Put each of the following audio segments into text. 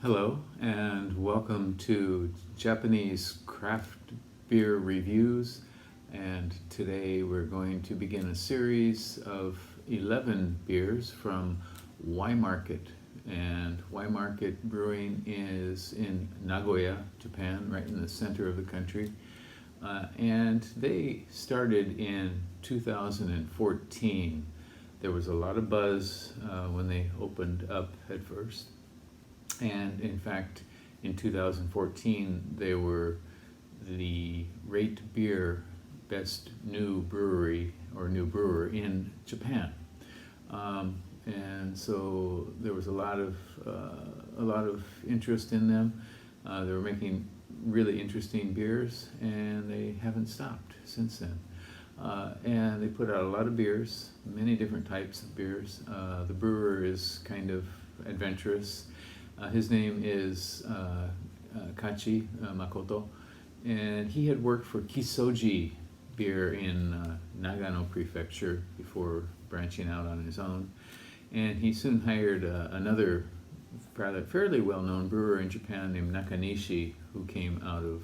Hello, and welcome to Japanese craft beer reviews. And today we're going to begin a series of 11 beers from Y Market. And Y Market Brewing is in Nagoya, Japan, right in the center of the country. And they started in 2014. There was a lot of buzz when they opened up at first. And in fact, in 2014, they were the RateBeer Best New Brewery or New Brewer in Japan. And so there was a lot of interest in them. They were making really interesting beers, and they haven't stopped since then. And they put out a lot of beers, many different types of beers. The brewer is kind of adventurous. His name is Kachi Makoto, and he had worked for Kisoji Beer in Nagano Prefecture before branching out on his own. And he soon hired another fairly well-known brewer in Japan named Nakanishi, who came out of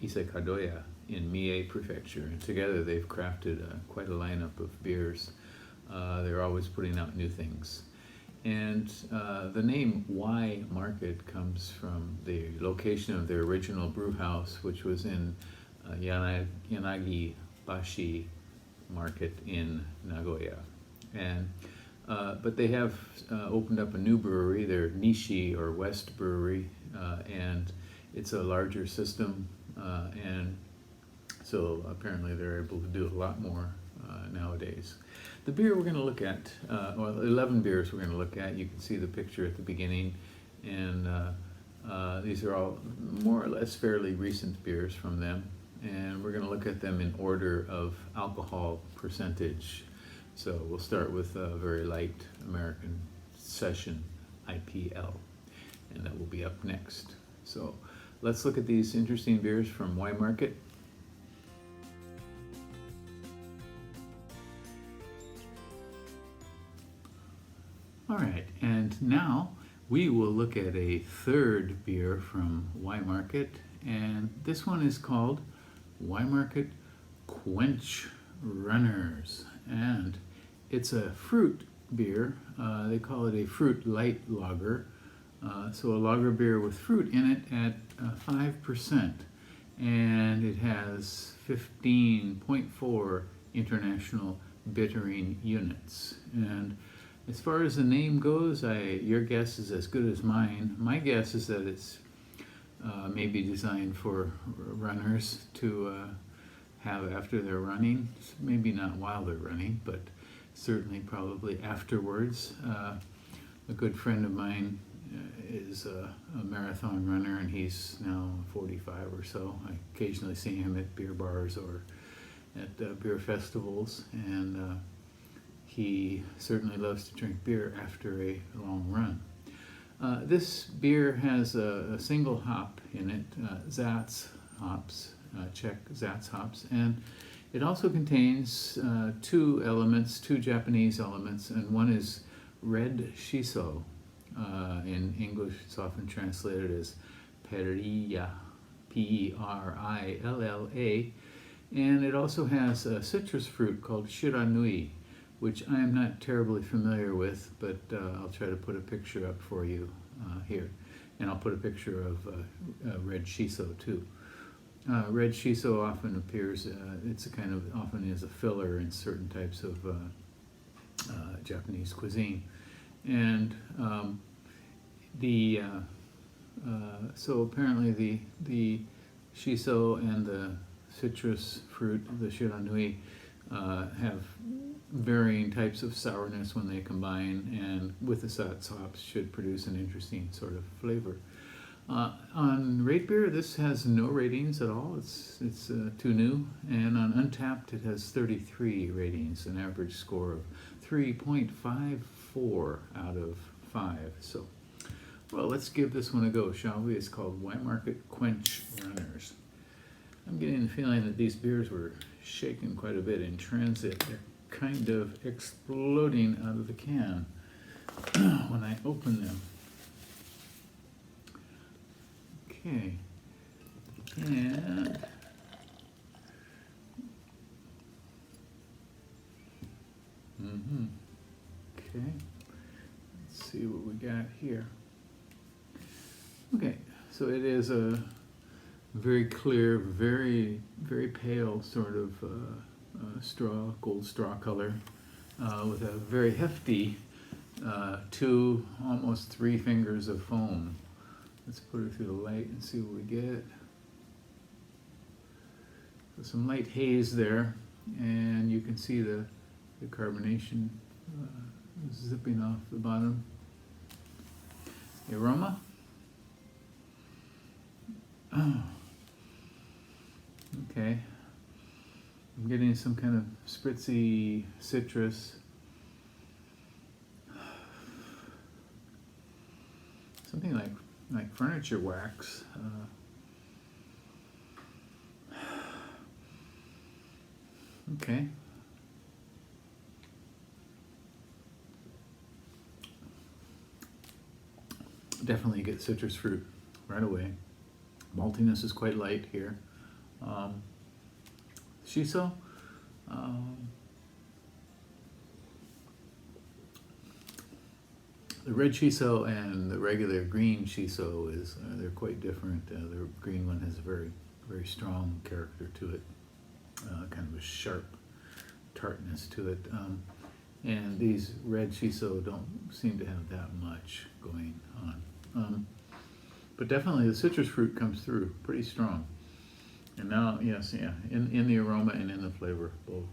Isekadoya in Mie Prefecture. And together they've crafted quite a lineup of beers. They're always putting out new things. And the name Y Market comes from the location of their original brew house, which was in Yanagi Bashi Market in Nagoya. And but they have opened up a new brewery, their Nishi or West Brewery, and it's a larger system, and so apparently they're able to do a lot more nowadays. The beer we're going to look at, 11 beers we're going to look at. You can see the picture at the beginning, and these are all more or less fairly recent beers from them, and we're going to look at them in order of alcohol percentage. So we'll start with a very light American Session IPL, and that will be up next. So let's look at these interesting beers from Y Market. All right, and now we will look at a third beer from Y Market, and this one is called Y Market Quench Runners, and it's a fruit beer. They call it a fruit light lager, so a lager beer with fruit in it at 5%, and it has 15.4 international bittering units. And as far as the name goes, your guess is as good as mine. My guess is that it's maybe designed for runners to have after they're running. Maybe not while they're running, but certainly probably afterwards. A good friend of mine is a marathon runner, and he's now 45 or so. I occasionally see him at beer bars or at beer festivals, and he certainly loves to drink beer after a long run. This beer has a single hop in it, Zatz hops, Czech Zatz hops, and it also contains two Japanese elements, and one is red shiso. In English, it's often translated as perilla, Perilla, and it also has a citrus fruit called shiranui, which I am not terribly familiar with, but I'll try to put a picture up for you here. And I'll put a picture of red shiso too. Red shiso often appears, often is a filler in certain types of Japanese cuisine. And so apparently the shiso and the citrus fruit, the shiranui, have varying types of sourness when they combine, and with the Zatz hops should produce an interesting sort of flavor. On RateBeer, this has no ratings at all. It's too new, and on Untapped it has 33 ratings, an average score of 3.54 out of 5. So, well, let's give this one a go, shall we? It's called Y Market Quench Runners. I'm getting the feeling that these beers were shaken quite a bit in transit. They're kind of exploding out of the can when I open them. Okay. And okay. Let's see what we got here. Okay, so it is a very clear, very pale sort of straw, gold straw color, with a very hefty 2, almost 3 fingers of foam. Let's put it through the light and see what we get. So some light haze there, and you can see the carbonation zipping off the bottom. The aroma. Oh. Okay. I'm getting some kind of spritzy citrus. Something like furniture wax. Okay. Definitely get citrus fruit right away. Maltiness is quite light here. Shiso. The red shiso and the regular green shiso they're quite different. The green one has a very strong character to it, kind of a sharp tartness to it. And these red shiso don't seem to have that much going on. But definitely the citrus fruit comes through pretty strong. And now, yes, yeah, in the aroma and in the flavor, both.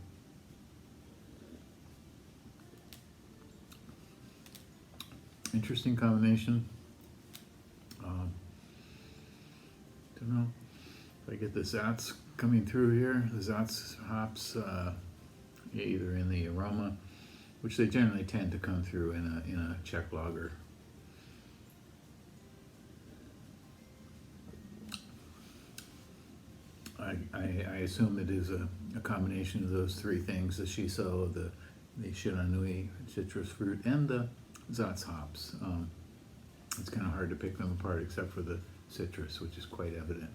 Interesting combination. Don't know if I get the Zatz coming through here. The Zatz hops, either in the aroma, which they generally tend to come through in a Czech lager. I assume it is a combination of those 3 things: the shiso, the shiranui, citrus fruit, and the Zatz hops. It's kind of hard to pick them apart except for the citrus, which is quite evident.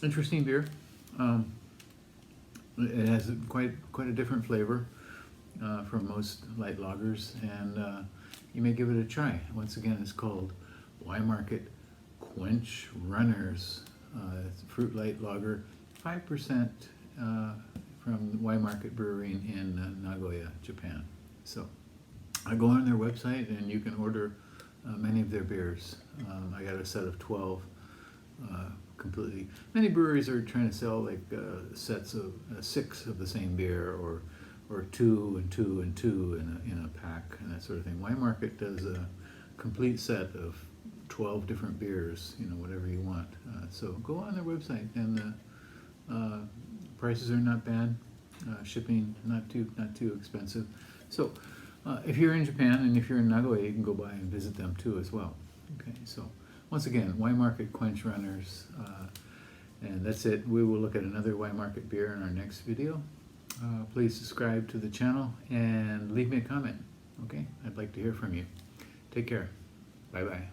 Interesting beer. It has quite a different flavor from most light lagers, and you may give it a try. Once again, it's called Waimarket Quench Runners. It's a fruit light lager, 5% from Waimarket Brewing in Nagoya, Japan. So I go on their website and you can order many of their beers. I got a set of 12 completely. Many breweries are trying to sell like sets of 6 of the same beer, or 2 and 2 and 2 in a pack and that sort of thing. Waimarket does a complete set of 12 different beers, whatever you want. So go on their website, and the prices are not bad. Shipping not too expensive. So if you're in Japan and if you're in Nagoya, you can go by and visit them too as well. Okay, so once again, Waimarket Quench Runners, and that's it. We will look at another Waimarket beer in our next video. Please subscribe to the channel and leave me a comment. Okay, I'd like to hear from you. Take care. Bye bye.